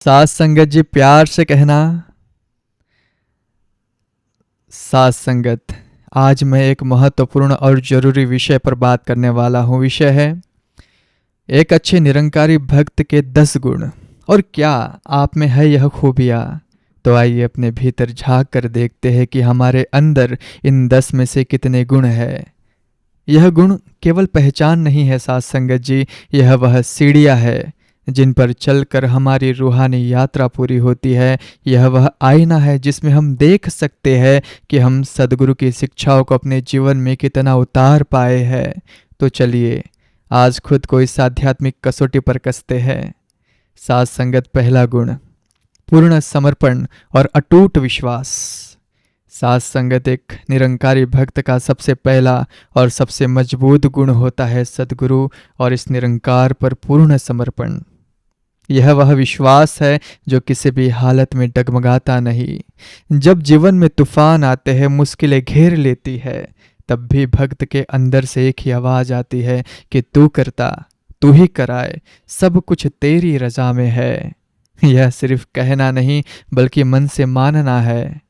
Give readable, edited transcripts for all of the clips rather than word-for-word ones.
सात संगत जी प्यार से कहना। सात संगत, आज मैं एक महत्वपूर्ण और जरूरी विषय पर बात करने वाला हूँ। विषय है एक अच्छे निरंकारी भक्त के 10 गुण। और क्या आप में है यह खूबियाँ? तो आइए अपने भीतर झांक कर देखते हैं कि हमारे अंदर इन 10 में से कितने गुण है। यह गुण केवल पहचान नहीं है साथ संगत जी, यह वह सीढ़ियाँ है जिन पर चलकर हमारी रूहानी यात्रा पूरी होती है। यह वह आईना है जिसमें हम देख सकते हैं कि हम सदगुरु की शिक्षाओं को अपने जीवन में कितना उतार पाए हैं। तो चलिए आज खुद को इस आध्यात्मिक कसौटी पर कसते हैं। साथ संगत, पहला गुण पूर्ण समर्पण और अटूट विश्वास। साथ संगत, एक निरंकारी भक्त का सबसे पहला और सबसे मजबूत गुण होता है सद्गुरु और इस निरंकार पर पूर्ण समर्पण। यह वह विश्वास है जो किसी भी हालत में डगमगाता नहीं। जब जीवन में तूफान आते हैं, मुश्किलें घेर लेती है, तब भी भक्त के अंदर से एक ही आवाज आती है कि तू करता, तू ही कराए, सब कुछ तेरी रजा में है। यह सिर्फ कहना नहीं बल्कि मन से मानना है।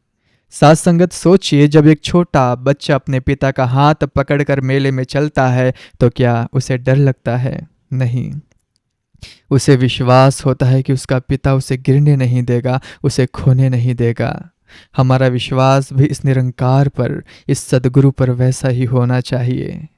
साथ संगत, सोचिए, जब एक छोटा बच्चा अपने पिता का हाथ पकड़कर मेले में चलता है तो क्या उसे डर लगता है? नहीं, उसे विश्वास होता है कि उसका पिता उसे गिरने नहीं देगा, उसे खोने नहीं देगा। हमारा विश्वास भी इस निरंकार पर, इस सद्गुरु पर वैसा ही होना चाहिए।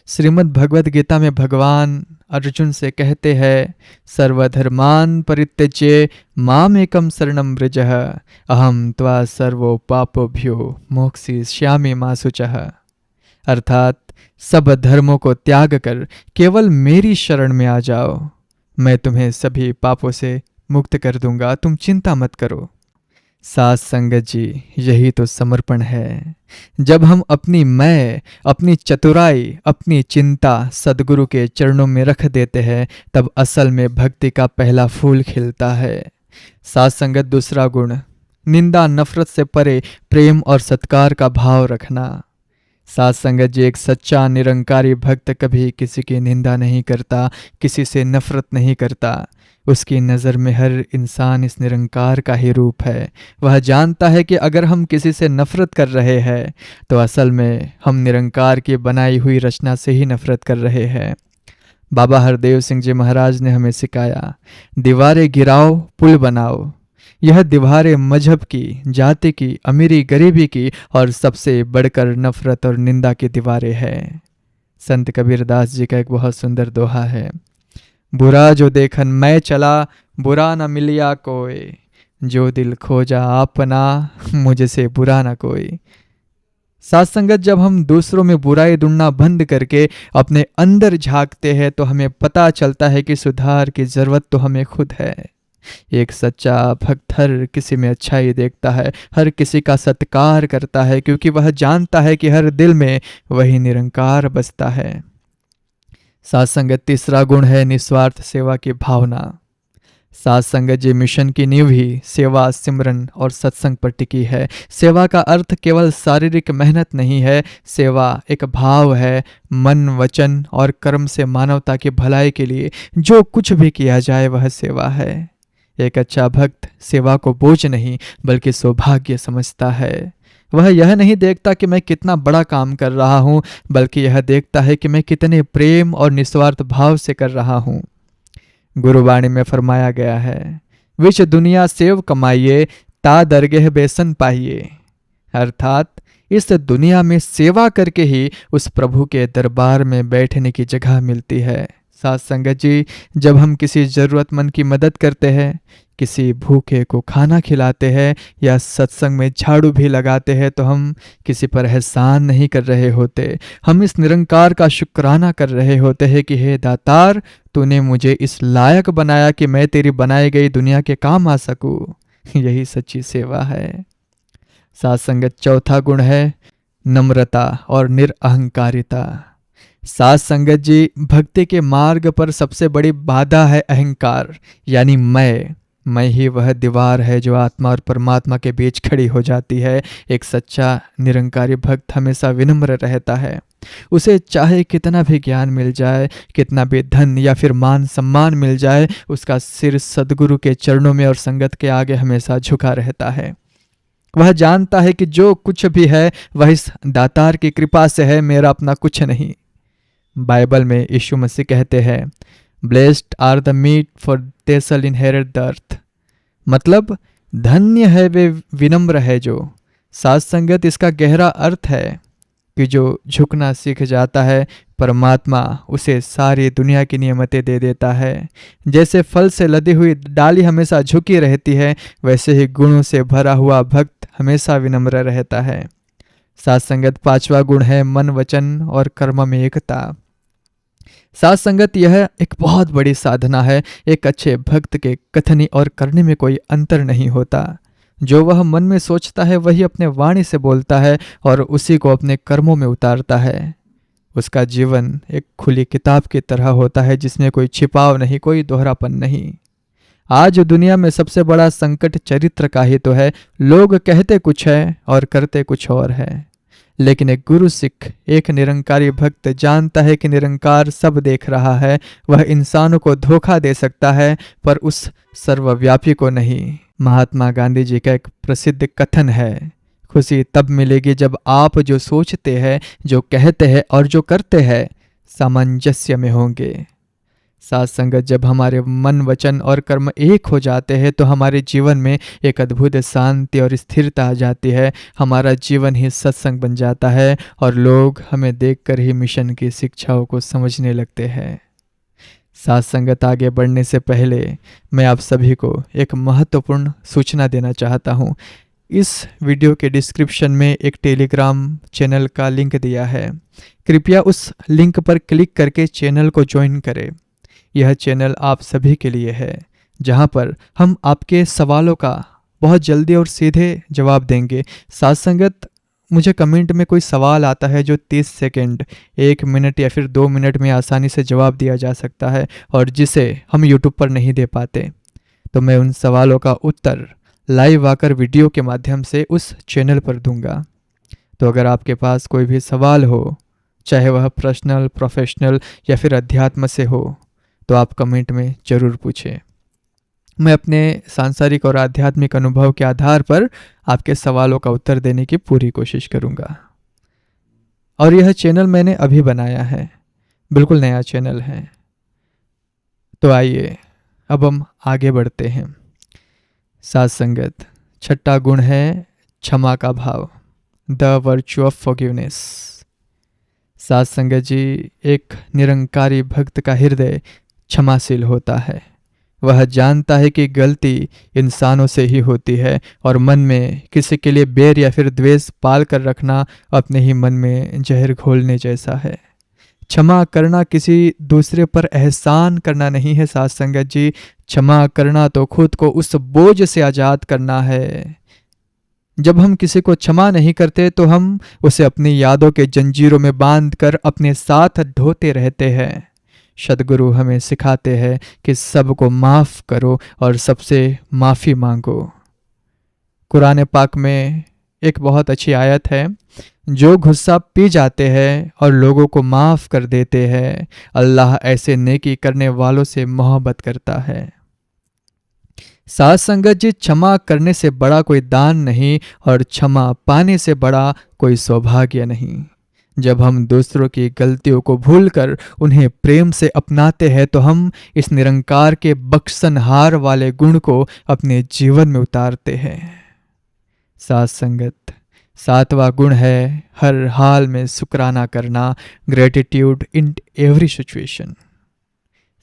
श्रीमद् भगवद गीता में भगवान अर्जुन से कहते हैं, सर्वधर्मान परित्यज्य मामेकं शरणं व्रज अहम त्वा सर्वो पापोभ्यो मोक्षयिष्यामि मा शुचः। अर्थात सब धर्मों को त्याग कर केवल मेरी शरण में आ जाओ, मैं तुम्हें सभी पापों से मुक्त कर दूंगा, तुम चिंता मत करो। साथ संगत जी, यही तो समर्पण है। जब हम अपनी मैं, अपनी चतुराई, अपनी चिंता सद्गुरु के चरणों में रख देते हैं, तब असल में भक्ति का पहला फूल खिलता है। साथ संगत, दूसरा गुण निंदा नफरत से परे प्रेम और सत्कार का भाव रखना। साथ संगत जी, एक सच्चा निरंकारी भक्त कभी किसी की निंदा नहीं करता, किसी से नफरत नहीं करता। उसकी नज़र में हर इंसान इस निरंकार का ही रूप है। वह जानता है कि अगर हम किसी से नफरत कर रहे हैं तो असल में हम निरंकार की बनाई हुई रचना से ही नफरत कर रहे हैं। बाबा हरदेव सिंह जी महाराज ने हमें सिखाया, दीवारें गिराओ पुल बनाओ। यह दीवारें मजहब की, जाति की, अमीरी गरीबी की और सबसे बढ़कर नफरत और निंदा की दीवारें हैं। संत कबीरदास जी का एक बहुत सुंदर दोहा है, बुरा जो देखन मैं चला, बुरा न मिलिया कोई, जो दिल खोजा आपना, मुझसे बुरा न कोई। साथ संगत, जब हम दूसरों में बुराई ढूंढना बंद करके अपने अंदर झांकते हैं तो हमें पता चलता है कि सुधार की जरूरत तो हमें खुद है। एक सच्चा भक्त हर किसी में अच्छाई देखता है, हर किसी का सत्कार करता है, क्योंकि वह जानता है कि हर दिल में वही निरंकार बसता है। साथ संगत, तीसरा गुण है निस्वार्थ सेवा की भावना। साथ संगत जी, मिशन की नींव ही सेवा, सिमरन और सत्संग पर टिकी है। सेवा का अर्थ केवल शारीरिक मेहनत नहीं है, सेवा एक भाव है। मन, वचन और कर्म से मानवता की भलाई के लिए जो कुछ भी किया जाए वह सेवा है। एक अच्छा भक्त सेवा को बोझ नहीं बल्कि सौभाग्य समझता है। वह यह नहीं देखता कि मैं कितना बड़ा काम कर रहा हूँ, बल्कि यह देखता है कि मैं कितने प्रेम और निस्वार्थ भाव से कर रहा हूँ। गुरुवाणी में फरमाया गया है, विच दुनिया सेव कमाइए, ता दरगह बेसन पाइए। अर्थात इस दुनिया में सेवा करके ही उस प्रभु के दरबार में बैठने की जगह मिलती है। साथ संगत जी, जब हम किसी ज़रूरतमंद की मदद करते हैं, किसी भूखे को खाना खिलाते हैं या सत्संग में झाड़ू भी लगाते हैं, तो हम किसी पर एहसान नहीं कर रहे होते, हम इस निरंकार का शुक्राना कर रहे होते हैं कि हे दातार, तूने मुझे इस लायक बनाया कि मैं तेरी बनाई गई दुनिया के काम आ सकूं। यही सच्ची सेवा है। साथ संगत, चौथा गुण है नम्रता और निरअहंकारिता। साथ संगत जी, भक्ति के मार्ग पर सबसे बड़ी बाधा है अहंकार, यानी मैं। मैं ही वह दीवार है जो आत्मा और परमात्मा के बीच खड़ी हो जाती है। एक सच्चा निरंकारी भक्त हमेशा विनम्र रहता है। उसे चाहे कितना भी ज्ञान मिल जाए, कितना भी धन या फिर मान सम्मान मिल जाए, उसका सिर सद्गुरु के चरणों में और संगत के आगे हमेशा झुका रहता है। वह जानता है कि जो कुछ भी है वह इस दातार की कृपा से है, मेरा अपना कुछ नहीं। बाइबल में यीशु मसीह कहते हैं, blessed are the meek for they shall inherit the earth. मतलब धन्य है वे विनम्र है जो। साथ संगत इसका गहरा अर्थ है कि जो झुकना सीख जाता है, परमात्मा उसे सारी दुनिया की नियमतें दे देता है। जैसे फल से लदी हुई डाली हमेशा झुकी रहती है, वैसे ही गुणों से भरा हुआ भक्त हमेशा विनम्र रहता है। साथ संगत पांचवा गुण है मन वचन और कर्म में एकता। साथ संगत यह एक बहुत बड़ी साधना है। एक अच्छे भक्त के कथनी और करने में कोई अंतर नहीं होता। जो वह मन में सोचता है वही अपने वाणी से बोलता है और उसी को अपने कर्मों में उतारता है। उसका जीवन एक खुली किताब की तरह होता है जिसमें कोई छिपाव नहीं, कोई दोहरापन नहीं। आज दुनिया में सबसे बड़ा संकट चरित्र का ही तो है। लोग कहते कुछ है और करते कुछ और है। लेकिन एक गुरु सिख, एक निरंकारी भक्त जानता है कि निरंकार सब देख रहा है। वह इंसानों को धोखा दे सकता है पर उस सर्वव्यापी को नहीं। महात्मा गांधी जी का एक प्रसिद्ध कथन है, खुशी तब मिलेगी जब आप जो सोचते हैं, जो कहते हैं और जो करते हैं सामंजस्य में होंगे। साथ संगत जब हमारे मन वचन और कर्म एक हो जाते हैं तो हमारे जीवन में एक अद्भुत शांति और स्थिरता आ जाती है। हमारा जीवन ही सत्संग बन जाता है और लोग हमें देखकर ही मिशन की शिक्षाओं को समझने लगते हैं। साथ संगत आगे बढ़ने से पहले मैं आप सभी को एक महत्वपूर्ण सूचना देना चाहता हूँ। इस वीडियो के डिस्क्रिप्शन में एक टेलीग्राम चैनल का लिंक दिया है। कृपया उस लिंक पर क्लिक करके चैनल को ज्वाइन करें। यह चैनल आप सभी के लिए है, जहां पर हम आपके सवालों का बहुत जल्दी और सीधे जवाब देंगे। साथ संगत मुझे कमेंट में कोई सवाल आता है जो 30 सेकंड, 1 मिनट या फिर 2 मिनट में आसानी से जवाब दिया जा सकता है और जिसे हम यूट्यूब पर नहीं दे पाते, तो मैं उन सवालों का उत्तर लाइव आकर वीडियो के माध्यम से उस चैनल पर दूंगा। तो अगर आपके पास कोई भी सवाल हो, चाहे वह पर्सनल, प्रोफेशनल या फिर अध्यात्म से हो, तो आप कमेंट में ज़रूर पूछें। मैं अपने सांसारिक और आध्यात्मिक अनुभव के आधार पर आपके सवालों का उत्तर देने की पूरी कोशिश करूंगा। और यह चैनल मैंने अभी बनाया है, बिल्कुल नया चैनल है। तो आइए अब हम आगे बढ़ते हैं। साथ संगत छठा गुण है क्षमा का भाव, द वर्च्यू ऑफ फॉरगिवनेस। साथ संगत जी, एक निरंकारी भक्त का हृदय क्षमाशील होता है। वह जानता है कि गलती इंसानों से ही होती है और मन में किसी के लिए बैर या फिर द्वेष पाल कर रखना अपने ही मन में जहर घोलने जैसा है। क्षमा करना किसी दूसरे पर एहसान करना नहीं है। साथ संगत जी, क्षमा करना तो खुद को उस बोझ से आजाद करना है। जब हम किसी को क्षमा नहीं करते तो हम उसे अपनी यादों के जंजीरों में बांध कर अपने साथ ढोते रहते हैं। सद्गुरु हमें सिखाते हैं कि सबको माफ़ करो और सबसे माफ़ी मांगो। कुरान पाक में एक बहुत अच्छी आयत है, जो गुस्सा पी जाते हैं और लोगों को माफ़ कर देते हैं, अल्लाह ऐसे नेकी करने वालों से मोहब्बत करता है। साथ संगत जी, क्षमा करने से बड़ा कोई दान नहीं और क्षमा पाने से बड़ा कोई सौभाग्य नहीं। जब हम दूसरों की गलतियों को भूलकर उन्हें प्रेम से अपनाते हैं तो हम इस निरंकार के बख्शनहार वाले गुण को अपने जीवन में उतारते हैं। साथ संगत सातवां गुण है हर हाल में शुक्राना करना, ग्रेटिट्यूड इन एवरी सिचुएशन।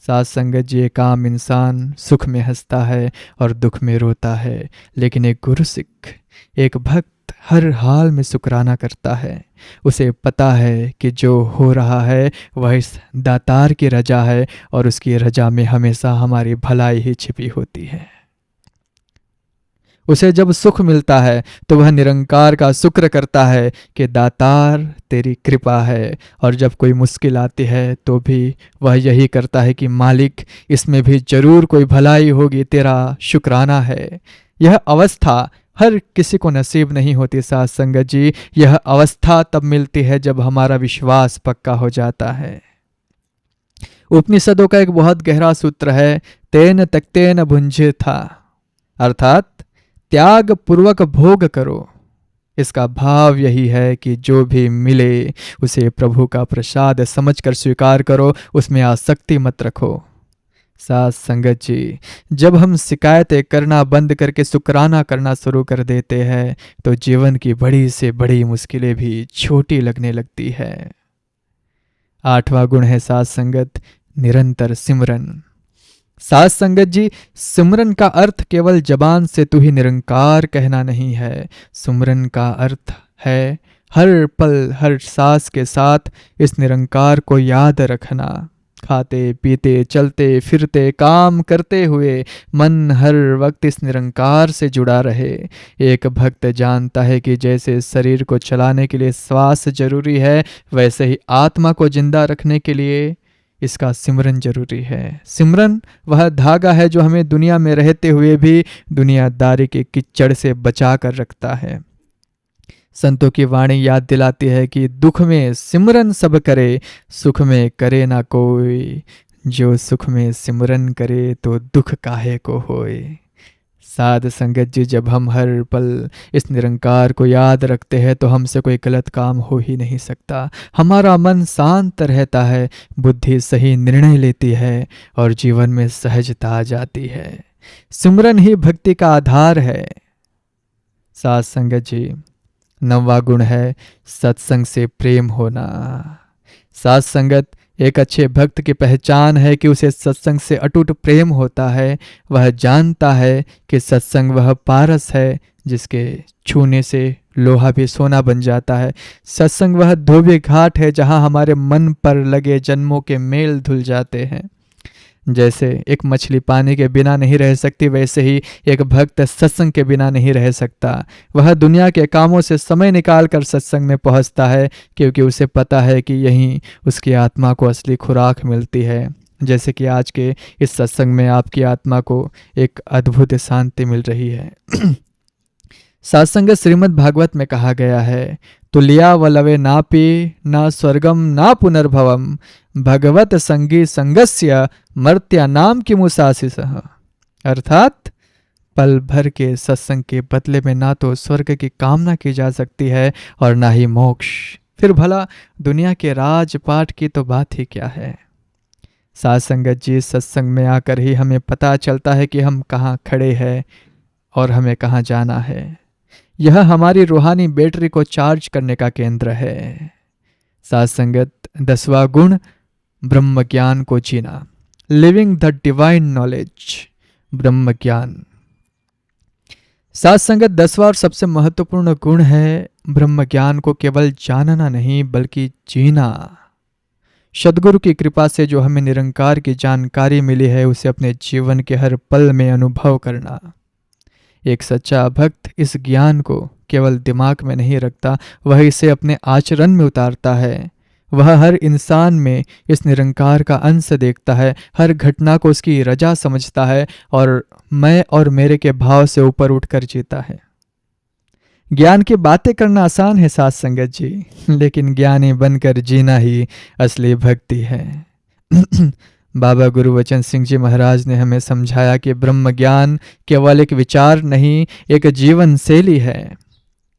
साथ संगत जी, एक आम इंसान सुख में हंसता है और दुख में रोता है, लेकिन एक गुरु सिख, एक भक्त हर हाल में शुक्राना करता है। उसे पता है कि जो हो रहा है वह इस दातार की रजा है और उसकी रजा में हमेशा हमारी भलाई ही छिपी होती है। उसे जब सुख मिलता है तो वह निरंकार का शुक्र करता है कि दातार तेरी कृपा है, और जब कोई मुश्किल आती है तो भी वह यही करता है कि मालिक इसमें भी जरूर कोई भलाई होगी, तेरा शुक्राना है। यह अवस्था हर किसी को नसीब नहीं होती साथ संगत जी। यह अवस्था तब मिलती है जब हमारा विश्वास पक्का हो जाता है। उपनिषदों का एक बहुत गहरा सूत्र है, तेन तक्तेन भुंजे था, अर्थात त्याग पूर्वक भोग करो। इसका भाव यही है कि जो भी मिले उसे प्रभु का प्रसाद समझकर स्वीकार करो, उसमें आसक्ति मत रखो। साथ संगत जी, जब हम शिकायतें करना बंद करके शुक्राना करना शुरू कर देते हैं तो जीवन की बड़ी से बड़ी मुश्किलें भी छोटी लगने लगती है। 8वां गुण है साथ संगत, निरंतर सिमरन। साथ संगत जी, सिमरन का अर्थ केवल जबान से तू ही निरंकार कहना नहीं है। सिमरन का अर्थ है हर पल हर सांस के साथ इस निरंकार को याद रखना। खाते पीते चलते फिरते काम करते हुए मन हर वक्त इस निरंकार से जुड़ा रहे। एक भक्त जानता है कि जैसे शरीर को चलाने के लिए श्वास जरूरी है, वैसे ही आत्मा को जिंदा रखने के लिए इसका सिमरन जरूरी है। सिमरन वह धागा है जो हमें दुनिया में रहते हुए भी दुनियादारी के कीचड़ से बचा कर रखता है। संतों की वाणी याद दिलाती है कि दुख में सिमरन सब करे, सुख में करे ना कोई। जो सुख में सिमरन करे तो दुख काहे को होए। साध संगत जी, जब हम हर पल इस निरंकार को याद रखते हैं तो हमसे कोई गलत काम हो ही नहीं सकता। हमारा मन शांत रहता है, बुद्धि सही निर्णय लेती है और जीवन में सहजता आ जाती है। सिमरन ही भक्ति का आधार है। साध संगत जी, 9वां गुण है सत्संग से प्रेम होना। साध संगत, एक अच्छे भक्त की पहचान है कि उसे सत्संग से अटूट प्रेम होता है। वह जानता है कि सत्संग वह पारस है जिसके छूने से लोहा भी सोना बन जाता है। सत्संग वह धोबी घाट है जहां हमारे मन पर लगे जन्मों के मेल धुल जाते हैं। जैसे एक मछली पानी के बिना नहीं रह सकती, वैसे ही एक भक्त सत्संग के बिना नहीं रह सकता। वह दुनिया के कामों से समय निकाल कर सत्संग में पहुंचता है क्योंकि उसे पता है कि यहीं उसकी आत्मा को असली खुराक मिलती है। जैसे कि आज के इस सत्संग में आपकी आत्मा को एक अद्भुत शांति मिल रही है। सत्संग श्रीमद् भागवत में कहा गया है, तुलिया वलवे नापि न स्वर्गम न पुनर्भवम भगवत संगी संगस्य मर्त्या नाम की मुसासिस। अर्थात पल भर के सत्संग के बदले में ना तो स्वर्ग की कामना की जा सकती है और ना ही मोक्ष। फिर भला दुनिया के राजपाट की तो बात ही क्या है। साध संगत जी, सत्संग में आकर ही हमें पता चलता है कि हम कहाँ खड़े हैं और हमें कहाँ जाना है। यह हमारी रूहानी बैटरी को चार्ज करने का केंद्र है। साध संगत, 10वां गुण ब्रह्म ज्ञान को जीना, लिविंग द डिवाइन नॉलेज, ब्रह्म ज्ञान। साध संगत, 10वां और सबसे महत्वपूर्ण गुण है ब्रह्म ज्ञान को केवल जानना नहीं बल्कि जीना। सद्गुरु की कृपा से जो हमें निरंकार की जानकारी मिली है उसे अपने जीवन के हर पल में अनुभव करना। एक सच्चा भक्त इस ज्ञान को केवल दिमाग में नहीं रखता, वह इसे अपने आचरण में उतारता है। वह हर इंसान में इस निरंकार का अंश देखता है, हर घटना को उसकी रजा समझता है और मैं और मेरे के भाव से ऊपर उठकर जीता है। ज्ञान की बातें करना आसान है साथ संगत जी, लेकिन ज्ञानी बनकर जीना ही असली भक्ति है। बाबा गुरुवचन सिंह जी महाराज ने हमें समझाया कि ब्रह्म ज्ञान केवल एक विचार नहीं, एक जीवन शैली है।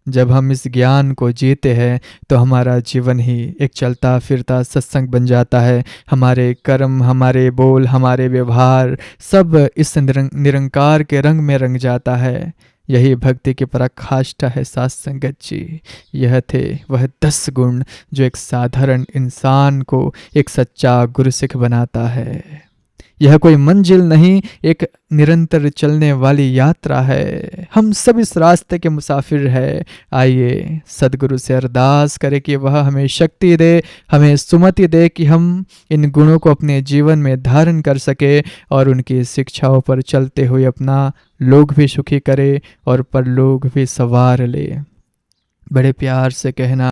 जब हम इस ज्ञान को जीते हैं तो हमारा जीवन ही एक चलता फिरता सत्संग बन जाता है। हमारे कर्म, हमारे बोल, हमारे व्यवहार सब इस निरंकार के रंग में रंग जाता है। यही भक्ति की पराकाष्ठा है साथ संगत जी। यह थे वह 10 गुण जो एक साधारण इंसान को एक सच्चा गुरु सिख बनाता है। यह कोई मंजिल नहीं, एक निरंतर चलने वाली यात्रा है। हम सब इस रास्ते के मुसाफिर हैं। आइए सदगुरु से अरदास करें कि वह हमें शक्ति दे, हमें सुमति दे कि हम इन गुणों को अपने जीवन में धारण कर सके और उनकी शिक्षाओं पर चलते हुए अपना लोग भी सुखी करे और परलोक भी संवार ले। बड़े प्यार से कहना